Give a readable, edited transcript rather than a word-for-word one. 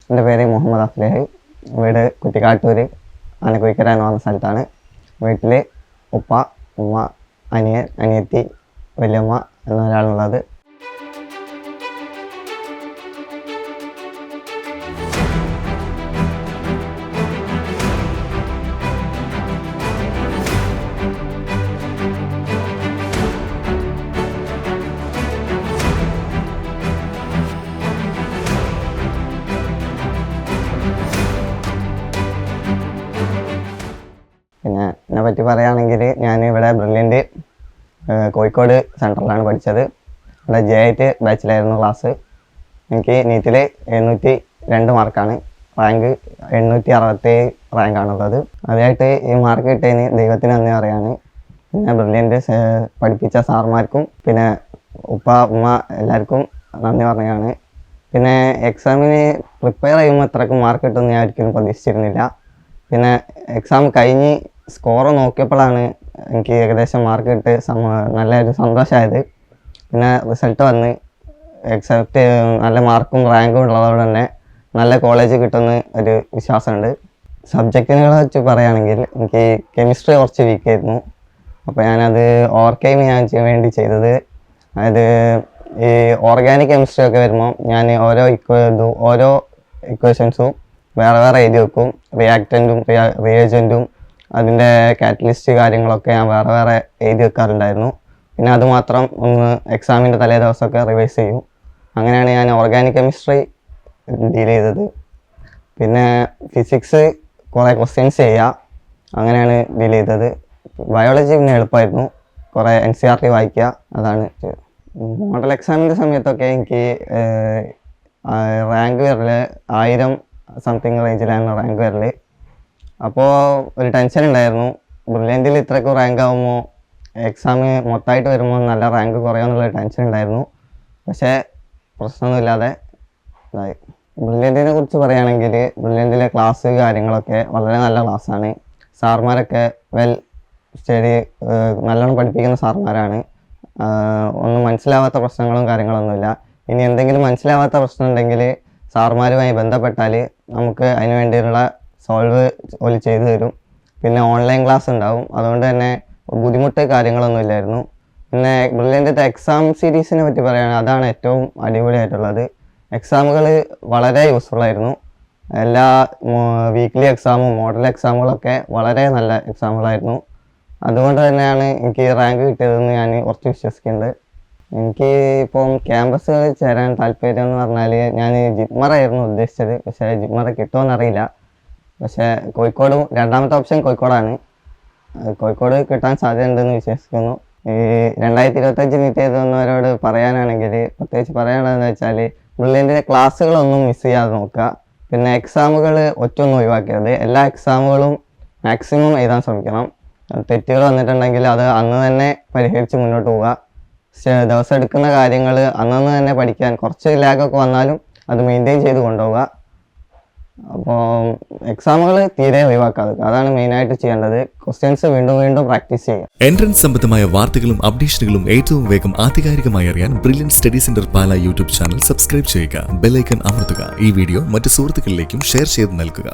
എൻ്റെ പേര് മുഹമ്മദ് അഫ്ലേഹ്. വീട് കുറ്റിക്കാട്ടൂർ ആനക്കുഴിക്കര എന്ന് പറഞ്ഞ സ്ഥലത്താണ്. വീട്ടിൽ ഉപ്പ, ഉമ്മ, അനിയൻ, അനിയത്തി, വല്യമ്മ എന്നൊരാളുള്ളത്. പിന്നെ എന്നെ പറ്റി പറയുകയാണെങ്കിൽ ഞാൻ ഇവിടെ ബ്രില്യൻ്റ് കോഴിക്കോട് സെൻട്രലാണ് പഠിച്ചത്. ഇവിടെ J8 ബാച്ചിലായിരുന്നു ക്ലാസ്. എനിക്ക് നീറ്റിൽ 702 മാർക്കാണ്. റാങ്ക് 867 റാങ്കാണുള്ളത്. അതായിട്ട് ഈ മാർക്ക് കിട്ടിയതിന് ദൈവത്തിന് നന്ദി പറയാണ്. പിന്നെ ബ്രില്യൻ്റ് പഠിപ്പിച്ച സാർമാർക്കും പിന്നെ ഉപ്പ, ഉമ്മ എല്ലാവർക്കും നന്ദി പറയുകയാണ്. പിന്നെ എക്സാമിന് പ്രിപ്പയർ ചെയ്യുമ്പോൾ അത്രയ്ക്കും മാർക്ക് കിട്ടുമെന്ന് ഞാൻ ഒരിക്കലും പ്രതീക്ഷിച്ചിരുന്നില്ല. പിന്നെ എക്സാം കഴിഞ്ഞ് സ്കോർ നോക്കിയപ്പോഴാണ് എനിക്ക് ഏകദേശം മാർക്ക് കിട്ടി നല്ലൊരു സന്തോഷമായത്. പിന്നെ റിസൾട്ട് വന്ന് എക്സെപ്റ്റ് നല്ല മാർക്കും റാങ്കും ഉള്ളതോടെ തന്നെ നല്ല കോളേജ് കിട്ടുമെന്ന് ഒരു വിശ്വാസമുണ്ട്. സബ്ജക്റ്റിനെ വെച്ച് പറയുകയാണെങ്കിൽ എനിക്ക് കെമിസ്ട്രി കുറച്ച് വീക്കായിരുന്നു. അപ്പോൾ ഞാനത് ഓവർകം ചെയ്യാൻ വേണ്ടി ചെയ്തത്, അതായത് ഈ ഓർഗാനിക് കെമിസ്ട്രി ഒക്കെ വരുമ്പോൾ ഞാൻ ഓരോ ഇക്വേഷൻസും വേറെ വേറെ എഴുതി വെക്കും. റിയാക്റ്റൻറ്റും റിയേജൻറ്റും അതിൻ്റെ കാറ്റലിസ്റ്റ് കാര്യങ്ങളൊക്കെ ഞാൻ വേറെ വേറെ എഴുതി വെക്കാറുണ്ടായിരുന്നു. പിന്നെ അതുമാത്രം ഒന്ന് എക്സാമിൻ്റെ തലേ ദിവസമൊക്കെ റിവൈസ് ചെയ്യും. അങ്ങനെയാണ് ഞാൻ ഓർഗാനിക് കെമിസ്ട്രി ഡീൽ ചെയ്തത്. പിന്നെ ഫിസിക്സ് കുറേ ക്വസ്റ്റ്യൻസ് ചെയ്യുക, അങ്ങനെയാണ് ഡീൽ ചെയ്തത്. ബയോളജി പിന്നെ എളുപ്പമായിരുന്നു, കുറേ NCERT വായിക്കുക, അതാണ് ചെയ്തത്. മോഡൽ എക്സാമിൻ്റെ സമയത്തൊക്കെ എനിക്ക് റാങ്ക് വരൽ 1000 സംതിങ് റേഞ്ചിലാണ് റാങ്ക് വരൽ. അപ്പോൾ ഒരു ടെൻഷൻ ഉണ്ടായിരുന്നു, ബ്രില്യൻറ്റിൽ ഇത്രയ്ക്ക് റാങ്ക് ആകുമ്പോൾ എക്സാം മൊത്തമായിട്ട് വരുമ്പോൾ നല്ല റാങ്ക് കുറയുമെന്നുള്ളൊരു ടെൻഷൻ ഉണ്ടായിരുന്നു. പക്ഷേ പ്രശ്നമൊന്നുമില്ലാതെ ഇതായി. ബ്രില്യൻറ്റിനെ കുറിച്ച് പറയുകയാണെങ്കിൽ ബ്രില്യൻറ്റിലെ ക്ലാസ് കാര്യങ്ങളൊക്കെ വളരെ നല്ല ക്ലാസ്സാണ്. സാർമാരൊക്കെ സ്റ്റഡി നല്ലോണം പഠിപ്പിക്കുന്ന സാർമാരാണ്. ഒന്നും മനസ്സിലാവാത്ത പ്രശ്നങ്ങളും കാര്യങ്ങളൊന്നുമില്ല. ഇനി എന്തെങ്കിലും മനസ്സിലാവാത്ത പ്രശ്നം ഉണ്ടെങ്കിൽ സാർമാരുമായി ബന്ധപ്പെട്ടാൽ നമുക്ക് അതിന് വേണ്ടിയുള്ള സോൾവ് ചെയ്തു തരും. പിന്നെ ഓൺലൈൻ ക്ലാസ് ഉണ്ടാവും, അതുകൊണ്ട് തന്നെ ബുദ്ധിമുട്ട് കാര്യങ്ങളൊന്നും ഇല്ലായിരുന്നു. പിന്നെ ബ്രില്യൻ്റ് എക്സാം സീരീസിനെ പറ്റി പറയുകയാണെങ്കിൽ അതാണ് ഏറ്റവും അടിപൊളിയായിട്ടുള്ളത്. എക്സാമുകൾ വളരെ യൂസ്ഫുള്ളായിരുന്നു. എല്ലാ വീക്ക്ലി എക്സാമും മോഡൽ എക്സാമുകളൊക്കെ വളരെ നല്ല എക്സാമുകളായിരുന്നു. അതുകൊണ്ട് തന്നെയാണ് എനിക്ക് റാങ്ക് കിട്ടിയതെന്ന് ഞാൻ കുറച്ച് വിശ്വസിക്കുന്നുണ്ട്. എനിക്ക് ഇപ്പം ക്യാമ്പസുകളിൽ ചേരാൻ താല്പര്യം എന്ന് പറഞ്ഞാൽ ഞാൻ ജിപ്മറായിരുന്നു ഉദ്ദേശിച്ചത്. പക്ഷേ ജിപ്മറ കിട്ടുമെന്നറിയില്ല. പക്ഷേ രണ്ടാമത്തെ ഓപ്ഷൻ കോഴിക്കോടാണ്. കോഴിക്കോട് കിട്ടാൻ സാധ്യതയുണ്ടെന്ന് വിശ്വസിക്കുന്നു. ഈ 2025 നീറ്റ് എഴുതുന്നവരോട് പറയാനാണെങ്കിൽ പ്രത്യേകിച്ച് പറയാനുള്ളതെന്ന് വെച്ചാൽ ബ്രില്യൻറ്റിലെ ക്ലാസ്സുകളൊന്നും മിസ് ചെയ്യാതെ നോക്കുക. പിന്നെ എക്സാമുകൾ ഒറ്റൊന്നും ഒഴിവാക്കരുത്. എല്ലാ എക്സാമുകളും മാക്സിമം എഴുതാൻ ശ്രമിക്കണം. തെറ്റുകൾ വന്നിട്ടുണ്ടെങ്കിൽ അത് അന്ന് തന്നെ പരിഹരിച്ച് മുന്നോട്ട് പോവുക. ദിവസം എടുക്കുന്ന കാര്യങ്ങൾ അന്നന്ന് തന്നെ പഠിക്കാൻ, കുറച്ച് ലാഗൊക്കെ വന്നാലും അത് മെയിൻറ്റെയിൻ ചെയ്ത് കൊണ്ടുപോവുക. അപ്പോൾ എക്സാമുകൾ തീരെ ഒഴിവാക്കാതെ, അതാണ് മെയിനായിട്ട് ചെയ്യേണ്ടത്. ക്വസ്റ്റ്യൻസ് വീണ്ടും വീണ്ടും പ്രാക്ടീസ് ചെയ്യുക. എൻട്രൻസ് സംബന്ധമായ വാർത്തകളും അപ്ഡേഷനുകളും ഏറ്റവും വേഗം ആധികാരികമായി അറിയാൻ ബ്രില്യൻറ്റ് സ്റ്റഡി സെന്റർ പാല യൂട്യൂബ് ചാനൽ സബ്സ്ക്രൈബ് ചെയ്യുക. ബെൽ ഐക്കൺ അമർത്തുക. ഈ വീഡിയോ മറ്റു സുഹൃത്തുക്കളിലേക്കും ഷെയർ ചെയ്ത് നൽകുക.